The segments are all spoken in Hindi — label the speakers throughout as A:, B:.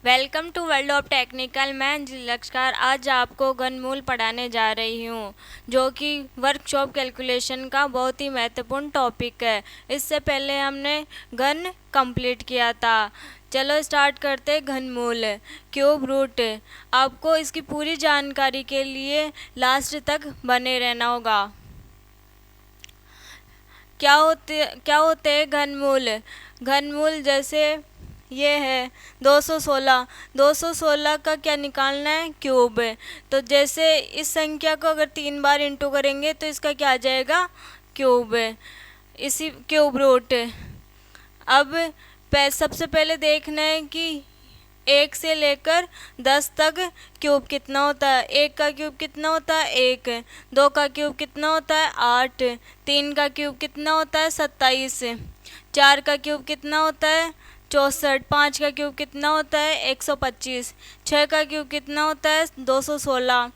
A: Welcome to world of technical. मैं लक्ष्कार आज आपको घनमूल पढ़ाने जा रही हूँ, जो कि वर्कशॉप कैलकुलेशन का बहुत ही महत्वपूर्ण टॉपिक है। इससे पहले हमने घन कंप्लीट किया था। चलो स्टार्ट करते हैं। घनमूल क्यूब रूट। आपको इसकी पूरी जानकारी के लिए लास्ट तक बने रहना होगा। क्या होते हैं घनमूल? घनमूल जैसे ये है 216। 216 का क्या निकालना है? क्यूब। तो जैसे इस संख्या को अगर 3 बार इंटू करेंगे तो इसका क्या आ जाएगा? क्यूब। इसी क्यूब रूट। अब सबसे पहले देखना है कि 1 से लेकर 10 तक क्यूब कितना होता है। 1 का क्यूब कितना होता है? 1। 2 का क्यूब कितना होता है? 8। 3 का क्यूब कितना होता है? 27। 4 का क्यूब कितना होता है? 64। 5 का क्यूब कितना होता है? 125। 6 का क्यूब कितना होता है? 216।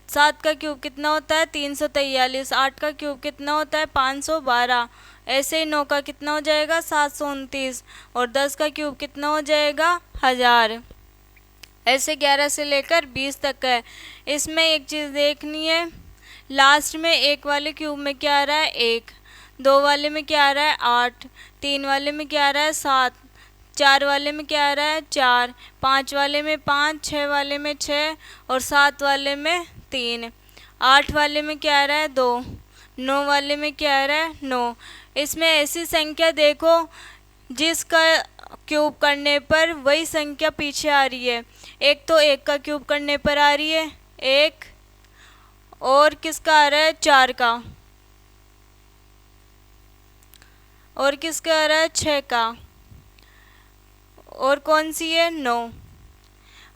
A: 7 का क्यूब कितना होता है? 343। 8 का क्यूब कितना होता है? 512। ऐसे ही 9 का कितना हो जाएगा? 729। और 10 का क्यूब कितना हो जाएगा? 1000। ऐसे 11 से लेकर 20 तक है। इसमें एक चीज़ देखनी है, लास्ट में 1 वाले क्यूब में क्या आ रहा है? 1। 2 वाले में क्या आ रहा है? 8। 3 वाले में क्या आ रहा है? 7। 4 वाले में क्या आ रहा है? 4। 5 वाले में 5। 6 वाले में 6। और 7 वाले में 3। 8 वाले में क्या आ रहा है? 2। 9 वाले में क्या आ रहा है? 9। इसमें ऐसी संख्या देखो जिसका क्यूब करने पर वही संख्या पीछे आ रही है। एक तो 1 का क्यूब करने पर आ रही है 1, और किसका आ रहा है? 4 का, और किसका आ रहा है? 6 का, और कौन सी है? 9।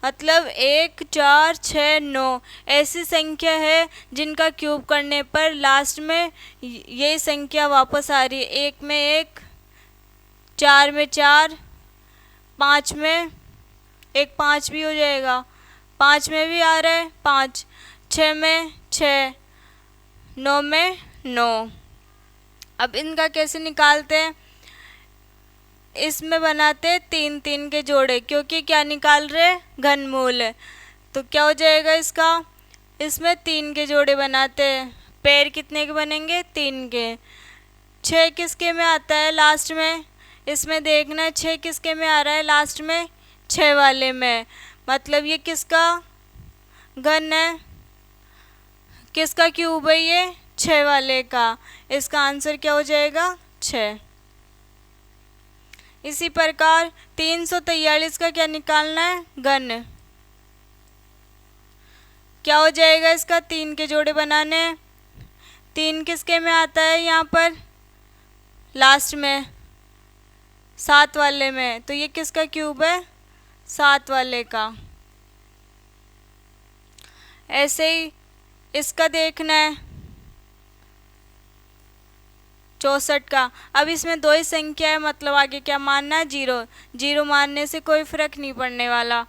A: मतलब 1, 4, 6, 9 ऐसी संख्या है जिनका क्यूब करने पर लास्ट में यही संख्या वापस आ रही है। 1 में 1, 4 में 4, 5 में 1, 5 भी हो जाएगा, 5 में भी आ रहा है 5, 6 में 6, 9 में 9। अब इनका कैसे निकालते हैं? इसमें बनाते 3 3 के जोड़े, क्योंकि क्या निकाल रहे? घनमूल। तो क्या हो जाएगा इसका? इसमें 3 के जोड़े बनाते हैं। पैर कितने के बनेंगे? 3 के। 6 किसके में आता है लास्ट में? इसमें देखना है 6 किसके में आ रहा है लास्ट में? 6 वाले में। मतलब ये किसका घन है? किसका क्यूब है ये? 6 वाले का। इसका आंसर क्या हो जाएगा? 6। इसी प्रकार 343 का क्या निकालना है? घन। क्या हो जाएगा इसका? 3 के जोड़े बनाने हैं। 3 किसके में आता है यहाँ पर? लास्ट में 7 वाले में। तो ये किसका क्यूब है? 7 वाले का। ऐसे ही इसका देखना है 64 का। अब इसमें 2 ही संख्या है, मतलब आगे क्या मानना है? 0। 0 मानने से कोई फर्क नहीं पड़ने वाला।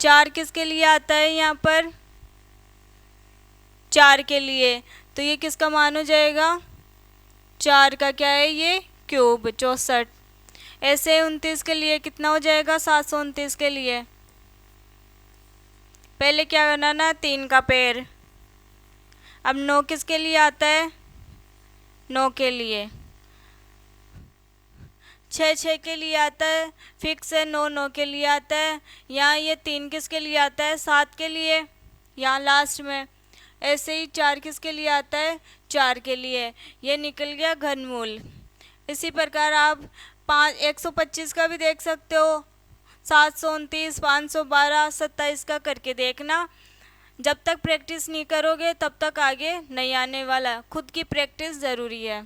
A: 4 किसके लिए आता है यहाँ पर? 4 के लिए। तो ये किसका मान हो जाएगा? 4 का क्या है ये? क्यूब। 64। ऐसे 29 के लिए कितना हो जाएगा? 729 के लिए पहले क्या बनाना? 3 का पैर। अब 9 किसके लिए आता है? 9 के लिए। 6 6 के लिए आता है, फिक्स है। 9 9 के लिए आता है। यहाँ ये 3 किसके लिए आता है? 7 के लिए, यहाँ लास्ट में। ऐसे ही 4 किसके लिए आता है? 4 के लिए। ये निकल गया घनमूल। इसी प्रकार आप 125 का भी देख सकते हो। 729, 512, 27 का करके देखना। जब तक प्रैक्टिस नहीं करोगे तब तक आगे नहीं आने वाला। खुद की प्रैक्टिस ज़रूरी है।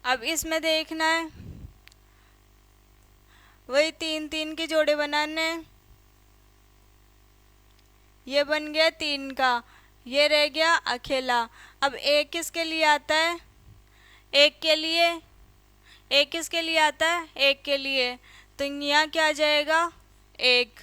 A: अब इसमें देखना है वही 3 3 के जोड़े बनाने हैं। ये बन गया 3 का, ये रह गया अकेला। अब 1 किसके लिए आता है? 1 के लिए। 1 किसके लिए आता है? 1 के लिए। तो यहाँ क्या आ जाएगा? 1।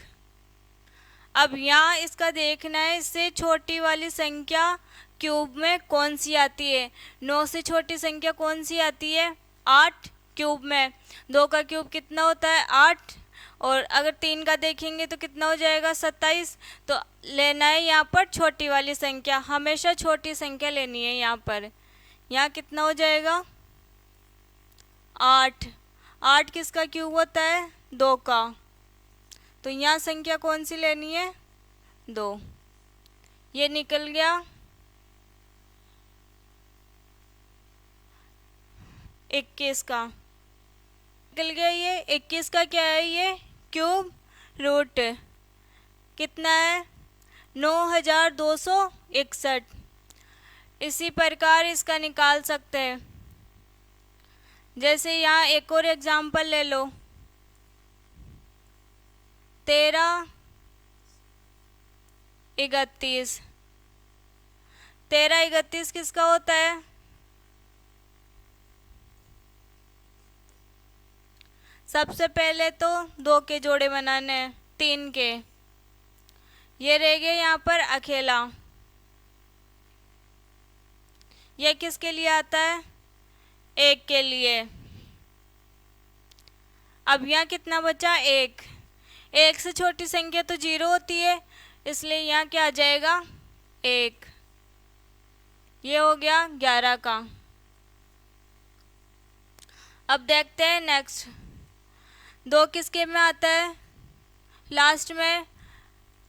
A: अब यहाँ इसका देखना है इससे छोटी वाली संख्या क्यूब में कौन सी आती है। 9 से छोटी संख्या कौन सी आती है? 8 क्यूब में। 2 का क्यूब कितना होता है 8, और अगर 3 का देखेंगे तो कितना हो जाएगा 27। तो लेना है यहाँ पर छोटी वाली संख्या, हमेशा छोटी संख्या लेनी है यहाँ पर। यहाँ कितना हो जाएगा 8। 8 किसका क्यूब होता है 2 का, तो यहाँ संख्या कौन सी लेनी है 2। ये निकल गया 21 का, निकल गया ये 21 का क्या है ये क्यूब रूट कितना है 9261। इसी प्रकार इसका निकाल सकते हैं। जैसे यहाँ एक और एग्जाम्पल ले लो, 13 31। 13 31 किसका होता है, सबसे पहले तो 2 के जोड़े बनाने हैं, 3 के, ये रह गए यहाँ पर अकेला। यह किसके लिए आता है 1 के लिए। अब यहाँ कितना बचा 1। 1 से छोटी संख्या तो 0 होती है, इसलिए यहाँ क्या आ जाएगा 1। ये हो गया 11 का। अब देखते हैं नेक्स्ट, 2 किसके में आता है लास्ट में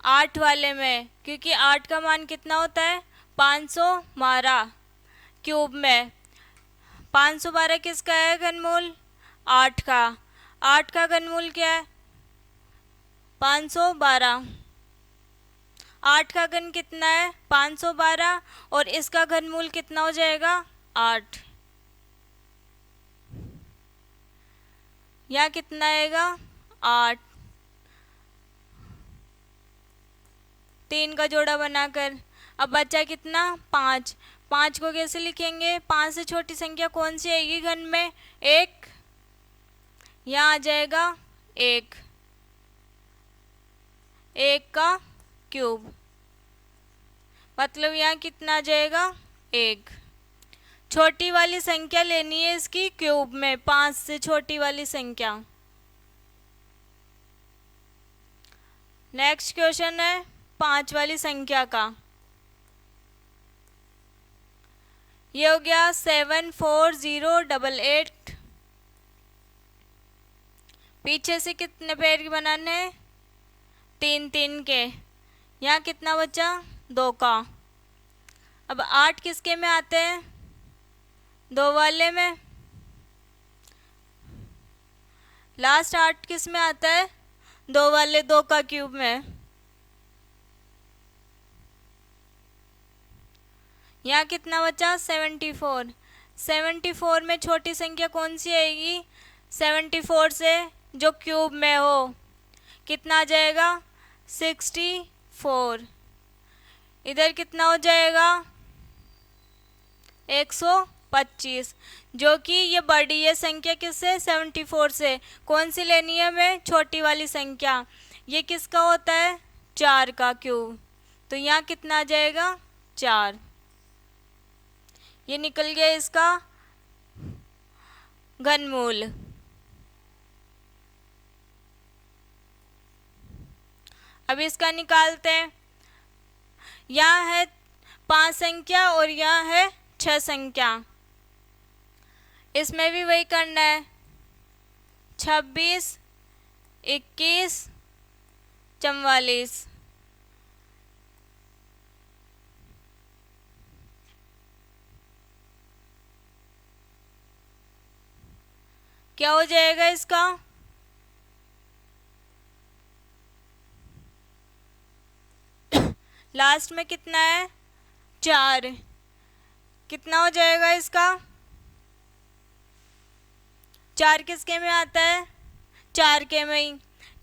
A: 8 वाले में, क्योंकि 8 का मान कितना होता है 512 क्यूब में। 512 किसका है घनमूल 8 का। 8 का घनमूल क्या है 512। 8 का घन कितना है 512, और इसका घनमूल कितना हो जाएगा 8। यहाँ कितना आएगा 8। 3 का जोड़ा बनाकर अब बचा कितना 5। 5 को कैसे लिखेंगे, 5 से छोटी संख्या कौन सी आएगी घन में 1। यहाँ आ जाएगा 1 का क्यूब, मतलब यहाँ कितना आ जाएगा 1। छोटी वाली संख्या लेनी है इसकी क्यूब में, 5 से छोटी वाली संख्या। नेक्स्ट क्वेश्चन है 5 वाली संख्या का। ये हो गया 74088। पीछे से कितने पेड़ बनाने हैं 3 3 के। यहाँ कितना बचा 2 का। अब 8 किसके में आते हैं 2 वाले में। लास्ट 8 किस में आता है 2 वाले 2 का क्यूब में। यहाँ कितना बचा 74। 74 में छोटी संख्या कौन सी आएगी 74 से जो क्यूब में हो, कितना आ जाएगा 64। इधर कितना हो जाएगा 125, जो कि ये बड़ी है संख्या किससे 74 से। कौन सी लेनी है हमें छोटी वाली संख्या। ये किसका होता है 4 का क्यूब, तो यहाँ कितना आ जाएगा 4। ये निकल गया इसका घनमूल। अब इसका निकालते हैं। यहाँ है 5 संख्या और यहाँ है 6 संख्या। इसमें भी वही करना है 26 21 44। क्या हो जाएगा इसका लास्ट में कितना है 4। कितना हो जाएगा इसका 4 किसके में आता है 4 के में ही।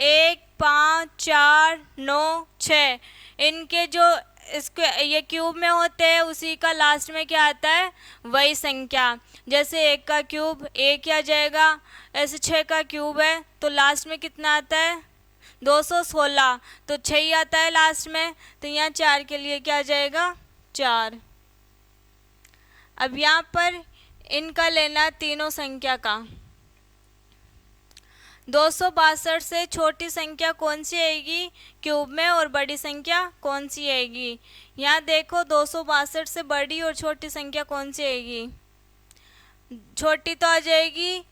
A: 1 5 4 9 6 इनके जो इसके ये क्यूब में होते हैं उसी का लास्ट में क्या आता है वही संख्या। जैसे 1 का क्यूब 1 आ जाएगा, ऐसे 6 का क्यूब है तो लास्ट में कितना आता है 216, तो 6 ही आता है लास्ट में, तो यहाँ 4 के लिए क्या आ जाएगा 4। अब यहाँ पर इनका लेना तीनों संख्या का। 262 से छोटी संख्या कौन सी आएगी क्यूब में और बड़ी संख्या कौन सी आएगी? यहाँ देखो 262 से बड़ी और छोटी संख्या कौन सी आएगी? छोटी तो आ जाएगी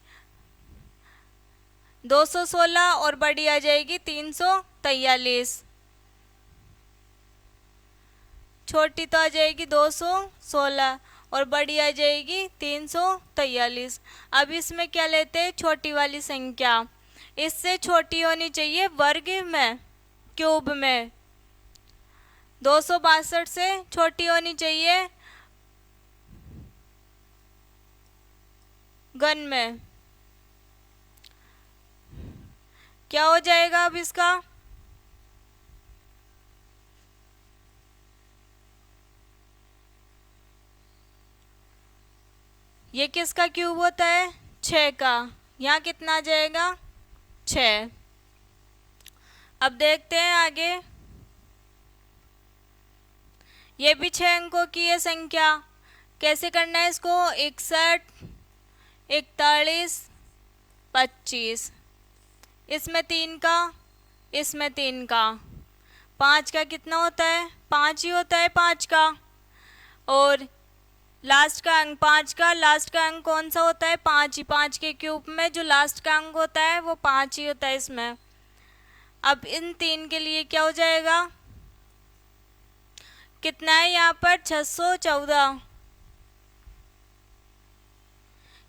A: 216 और बड़ी आ जाएगी 343। छोटी तो आ जाएगी 216 और बड़ी आ जाएगी 343। अब इसमें क्या लेते हैं? छोटी वाली संख्या। इससे छोटी होनी चाहिए वर्ग में, क्यूब में। 262 से छोटी होनी चाहिए घन में। क्या हो जाएगा अब इसका? ये किसका क्यूब होता है? 6 का। यहाँ कितना आ जाएगा? 6। अब देखते हैं आगे। ये भी 6 अंकों की है संख्या। कैसे करना है इसको? 61, 41, 25। इसमें 3 का, इसमें 3 का। 5 का कितना होता है? 5 ही होता है 5 का। और लास्ट का अंक 5 का, लास्ट का अंक कौन सा होता है? 5 ही। 5 के क्यूब में जो लास्ट का अंक होता है वो 5 ही होता है इसमें। अब इन 3 के लिए क्या हो जाएगा? कितना है यहाँ पर? 614।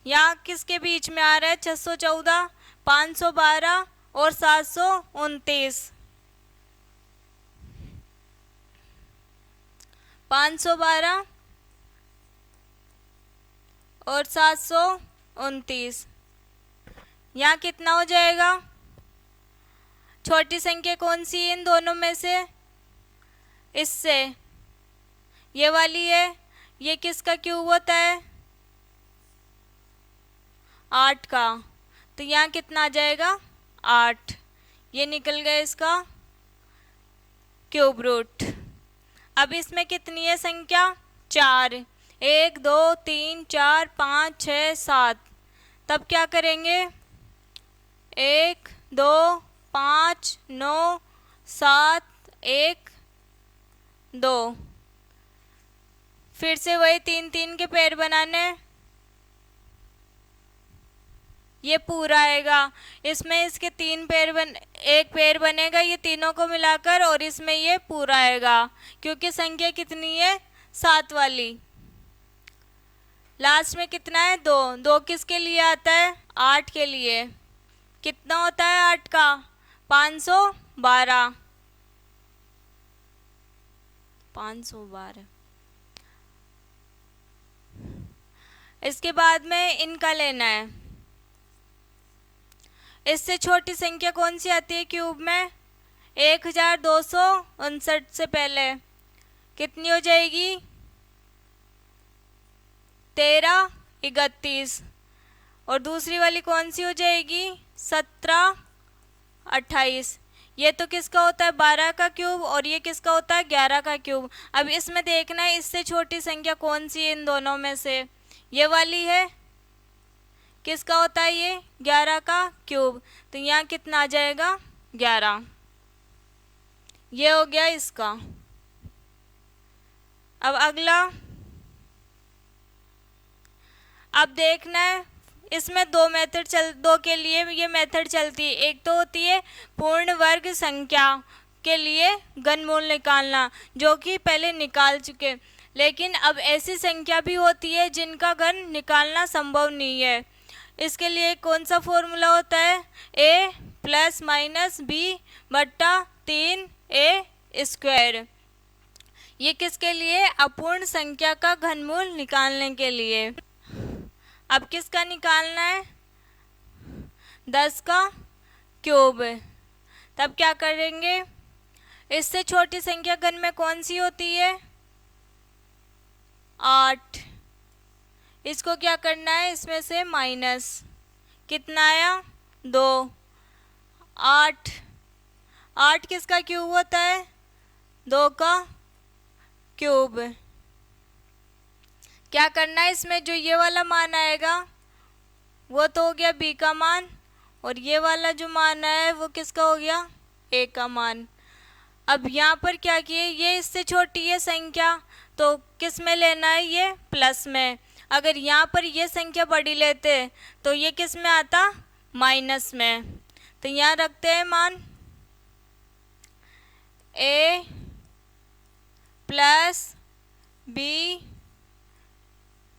A: यहाँ किसके बीच में आ रहा है 614? 512 और 729। 512 और 729। यहाँ कितना हो जाएगा? छोटी संख्या कौन सी है इन दोनों में से? इससे ये वाली है। ये किसका क्यूब होता है? 8 का। तो यहाँ कितना आ जाएगा? 8। ये निकल गया इसका क्यूब रूट। अब इसमें कितनी है संख्या? 4। 1 2 3 4 5 6 7। तब क्या करेंगे? 1 2 5 9 7 1 2। फिर से वही 3 3 के पैर बनाने। ये पूरा आएगा। इसमें इसके 3 पैर एक पैर बनेगा ये तीनों को मिलाकर, और इसमें ये पूरा आएगा क्योंकि संख्या कितनी है? 7 वाली। लास्ट में कितना है? 2। 2 किसके लिए आता है? 8 के लिए। कितना होता है 8 का? 512। 512। इसके बाद में इनका लेना है। इससे छोटी संख्या कौन सी आती है क्यूब में? 1259 से पहले कितनी हो जाएगी? 13 31। और दूसरी वाली कौन सी हो जाएगी? 17 28। ये तो किसका होता है? 12 का क्यूब, और ये किसका होता है? 11 का क्यूब। अब इसमें देखना है इससे छोटी संख्या कौन सी है इन दोनों में से। ये वाली है। किसका होता है ये? 11 का क्यूब। तो यहाँ कितना आ जाएगा? 11। ये हो गया इसका। अब अगला। अब देखना है इसमें दो के लिए ये मेथड चलती है। एक तो होती है पूर्ण वर्ग संख्या के लिए घनमूल निकालना, जो कि पहले निकाल चुके। लेकिन अब ऐसी संख्या भी होती है जिनका घन निकालना संभव नहीं है। इसके लिए कौन सा फॉर्मूला होता है? a प्लस माइनस बी बट्टा 3a²। ये किसके लिए? अपूर्ण संख्या का घनमूल निकालने के लिए। अब किसका निकालना है? 10 का क्यूब। तब क्या करेंगे? इससे छोटी संख्या घन में कौन सी होती है? 8। इसको क्या करना है? इसमें से माइनस। कितना आया? 2। 8। 8 किसका क्यूब होता है? 2 का क्यूब। क्या करना है इसमें, जो ये वाला मान आएगा वो तो हो गया बी का मान, और ये वाला जो मान है वो किसका हो गया, ए का मान। अब यहाँ पर क्या किए, ये इससे छोटी है संख्या, तो किस में लेना है, ये प्लस में। अगर यहाँ पर ये संख्या बड़ी लेते तो ये किस में आता, माइनस में। तो यहाँ रखते हैं मान ए प्लस बी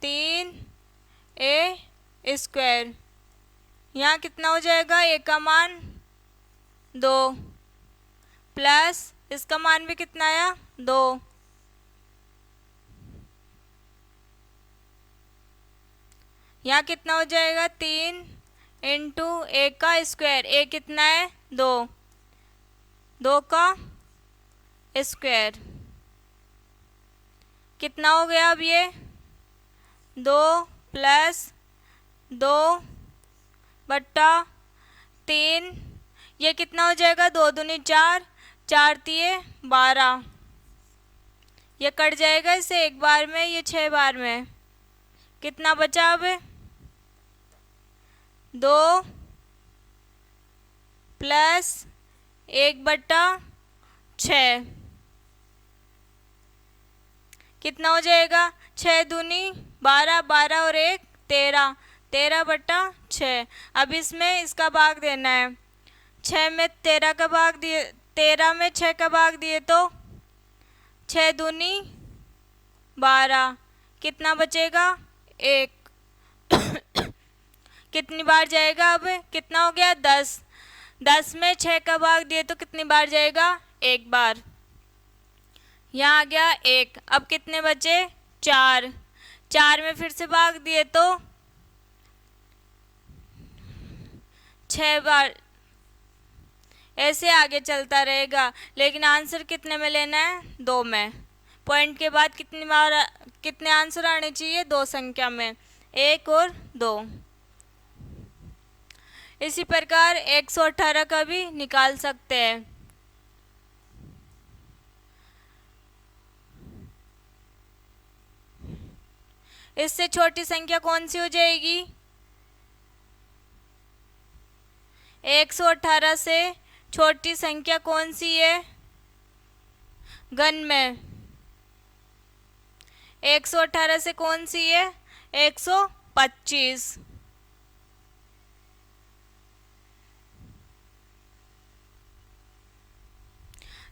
A: 3a²। यहाँ कितना हो जाएगा, ए का मान 2 प्लस इसका मान भी कितना आया 2, यहाँ कितना हो जाएगा 3 इंटू ए का स्क्वायर, ए कितना है 2, 2 का स्क्वायर कितना हो गया, अब ये 2 प्लस 2 बट्टा 3, ये कितना हो जाएगा 2 दूनी 4, 4 तिये 12, ये कट जाएगा इससे एक बार में, ये 6 बार में। कितना बचा अब 2 प्लस 1/6 कितना हो जाएगा, 6 दूनी 12, 12 और 1 13, 13/6। अब इसमें इसका भाग देना है, 6 में 13 का भाग दिए, 13 में 6 का भाग दिए तो 6 दूनी 12, कितना बचेगा 1। कितनी बार जाएगा, अब कितना हो गया 10, 10 में 6 का भाग दिए तो कितनी बार जाएगा, 1 बार। यहाँ आ गया 1, अब कितने बचे 4, 4 में फिर से भाग दिए तो 6 बार, ऐसे आगे चलता रहेगा। लेकिन आंसर कितने में लेना है, 2 में। पॉइंट के बाद कितने आंसर आने चाहिए, 2 संख्या में, 1 और 2। इसी प्रकार 118 का भी निकाल सकते हैं। इससे छोटी संख्या कौन सी हो जाएगी, 118 से छोटी संख्या कौन सी है, घन में 118 से कौन सी है, 125।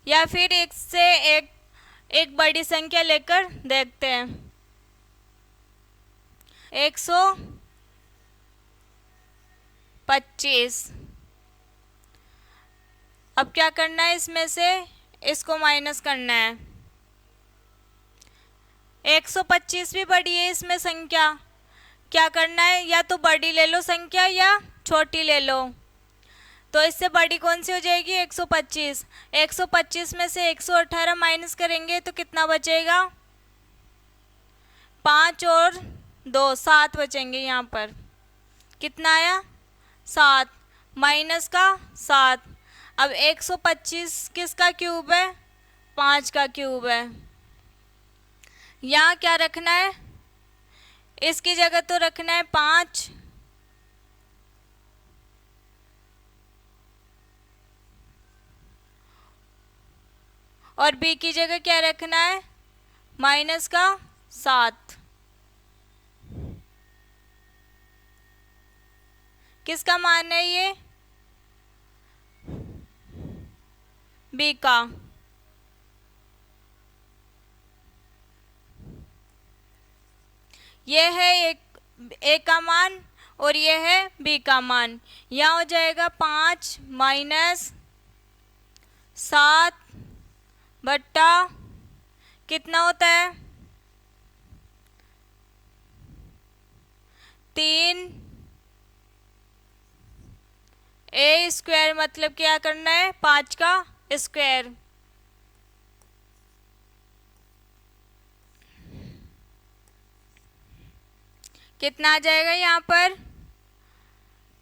A: या फिर एक से एक बड़ी संख्या लेकर देखते हैं, 125। अब क्या करना है, इसमें से इसको माइनस करना है। 125 भी बड़ी है इसमें संख्या, क्या करना है, या तो बड़ी ले लो संख्या या छोटी ले लो। तो इससे बड़ी कौन सी हो जाएगी, 125। 125 में से 118 माइनस करेंगे तो कितना बचेगा, 5 और 2 7 बचेंगे। यहाँ पर कितना आया 7, माइनस का 7। अब 125 किसका क्यूब है, 5 का क्यूब है। यहाँ क्या रखना है, इसकी जगह तो रखना है 5, और b की जगह क्या रखना है, माइनस का 7। किसका मान है ये, b का। ये है a का मान और ये है b का मान। यहाँ हो जाएगा 5 माइनस 7 बट्टा कितना होता है 3 a², मतलब क्या करना है 5 का स्क्वायर। कितना आ जाएगा यहाँ पर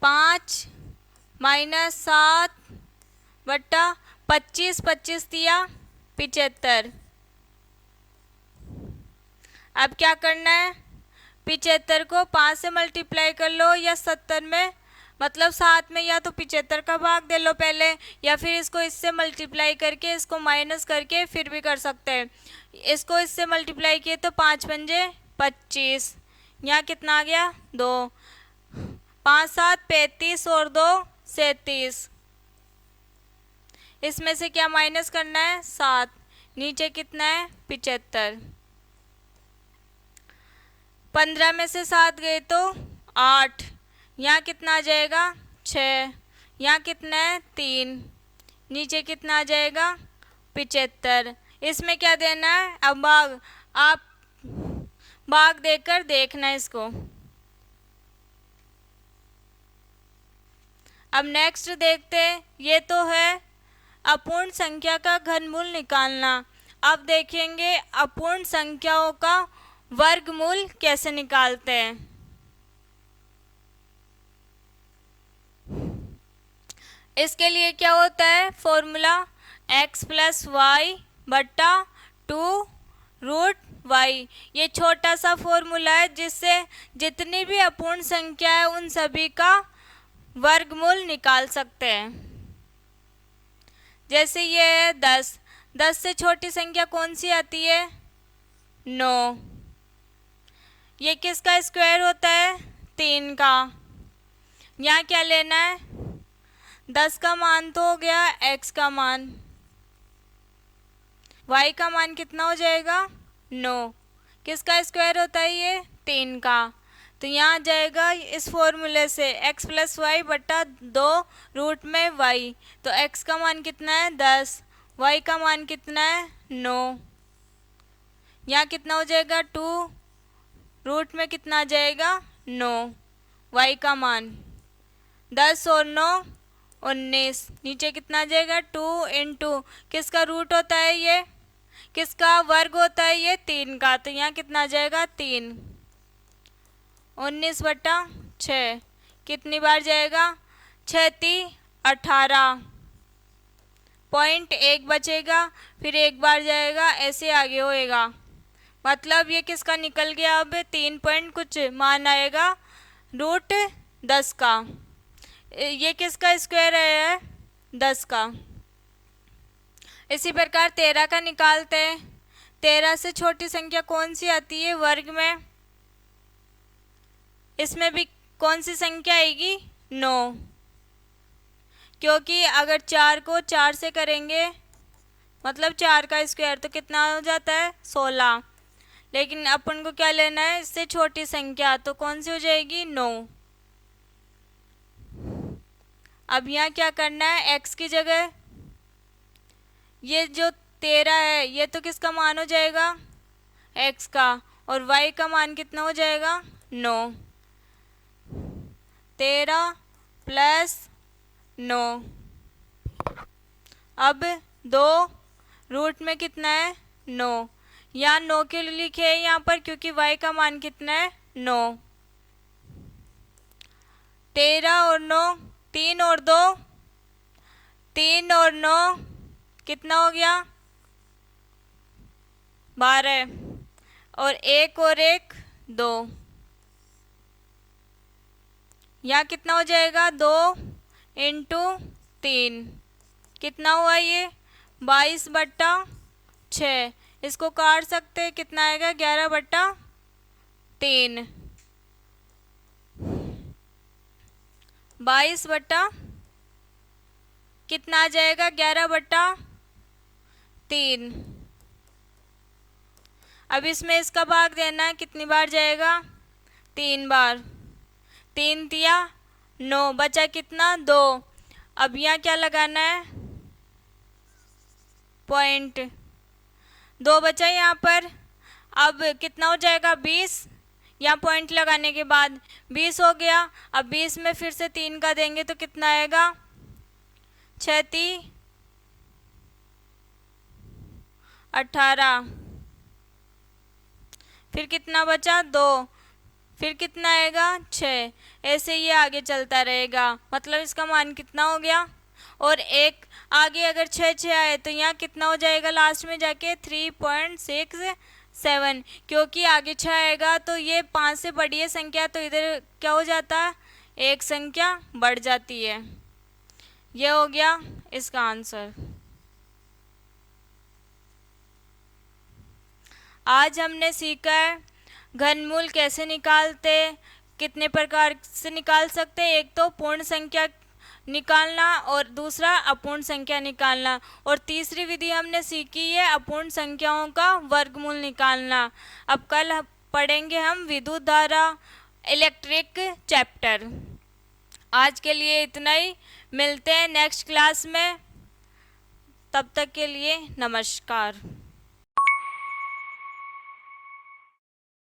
A: 5 माइनस 7 बट्टा 25, 25 दिया 75। अब क्या करना है, 75 को 5 से मल्टीप्लाई कर लो या 70 में, मतलब 7 में या तो 75 का भाग दे लो पहले, या फिर इसको इससे मल्टीप्लाई करके इसको माइनस करके फिर भी कर सकते हैं। इसको इससे मल्टीप्लाई किए तो 5 पंजे 25, यहाँ कितना आ गया 2, 5 7 35 और 2 37। इसमें से क्या माइनस करना है 7, नीचे कितना है 75। 15 में से 7 गए तो 8, यहाँ कितना आ जाएगा 6, यहाँ कितना है 3, नीचे कितना आ जाएगा 75। इसमें क्या देना है, अब भाग, आप भाग देकर देखना है इसको। अब नेक्स्ट देखते हैं, ये तो है अपूर्ण संख्या का घनमूल निकालना। अब देखेंगे अपूर्ण संख्याओं का वर्गमूल कैसे निकालते हैं। इसके लिए क्या होता है फॉर्मूला, x प्लस वाई बट्टा 2 रूट वाई। ये छोटा सा फॉर्मूला है जिससे जितनी भी अपूर्ण संख्या है उन सभी का वर्गमूल निकाल सकते हैं। जैसे ये है 10, 10 से छोटी संख्या कौन सी आती है 9। ये किसका स्क्वायर होता है 3 का। यहाँ क्या लेना है, 10 का मान तो हो गया, x का मान, y का मान कितना हो जाएगा 9। किसका स्क्वायर होता है ये 3 का, तो यहाँ जाएगा इस फॉर्मूले से x प्लस वाई बट्टा 2 रूट में y। तो x का मान कितना है 10, y का मान कितना है 9, यहाँ कितना हो जाएगा 2 रूट में कितना आ जाएगा 9, y का मान 10 और 9 19, नीचे कितना आ जाएगा 2 इंटू किसका रूट होता है ये, किसका वर्ग होता है ये 3 का, तो यहाँ कितना आ जाएगा 3, 19 बटा 6, कितनी बार जाएगा 6 × 18, पॉइंट 1 बचेगा, फिर एक बार जाएगा, ऐसे आगे होएगा। मतलब ये किसका निकल गया, अब 3 पॉइंट कुछ मान आएगा रूट 10 का। ये किसका स्क्वायर है 10 का। इसी प्रकार 13 का निकालते हैं। 13 से छोटी संख्या कौन सी आती है वर्ग में, इसमें भी कौन सी संख्या आएगी 9, क्योंकि अगर 4 को 4 से करेंगे मतलब 4 का स्क्वायर तो कितना हो जाता है 16, लेकिन अपन को क्या लेना है इससे छोटी संख्या, तो कौन सी हो जाएगी 9। अब यहाँ क्या करना है, x की जगह ये जो 13 है ये तो किसका मान हो जाएगा x का, और y का मान कितना हो जाएगा 9, 13 प्लस 9। अब 2 रूट में कितना है 9, यहाँ 9 के लिए लिखे है यहाँ पर क्योंकि y का मान कितना है 9। 13 और 9, 3 और 2, 3 और 9 कितना हो गया 12, और 1 और 1 2, यहाँ कितना हो जाएगा 2 इंटू 3, कितना हुआ ये 22 बट्टा 6, इसको काट सकते हैं, कितना आएगा 11 बट्टा 3, 22 बट्टा कितना आ जाएगा 11 बट्टा 3। अब इसमें इसका भाग देना है, कितनी बार जाएगा 3 बार, 3 दिया 9, बचा कितना 2। अब यहाँ क्या लगाना है पॉइंट, 2 बचा यहाँ पर, अब कितना हो जाएगा 20, यहाँ पॉइंट लगाने के बाद 20 हो गया। अब 20 में फिर से 3 का देंगे तो कितना आएगा 6 × 18, फिर कितना बचा 2, फिर कितना आएगा 6, ऐसे ये आगे चलता रहेगा। मतलब इसका मान कितना हो गया, और एक आगे अगर 6 6 आए तो यहाँ कितना हो जाएगा लास्ट में जाके 3.6 7, क्योंकि आगे 6 आएगा तो ये 5 से बड़ी है संख्या, तो इधर क्या हो जाता है, एक संख्या बढ़ जाती है। ये हो गया इसका आंसर। आज हमने सीखा है घनमूल कैसे निकालते, कितने प्रकार से निकाल सकते हैं। एक तो पूर्ण संख्या निकालना और दूसरा अपूर्ण संख्या निकालना, और तीसरी विधि हमने सीखी है अपूर्ण संख्याओं का वर्गमूल निकालना। अब कल पढ़ेंगे हम विद्युत धारा इलेक्ट्रिक चैप्टर। आज के लिए इतना ही, मिलते हैं नेक्स्ट क्लास में, तब तक के लिए नमस्कार।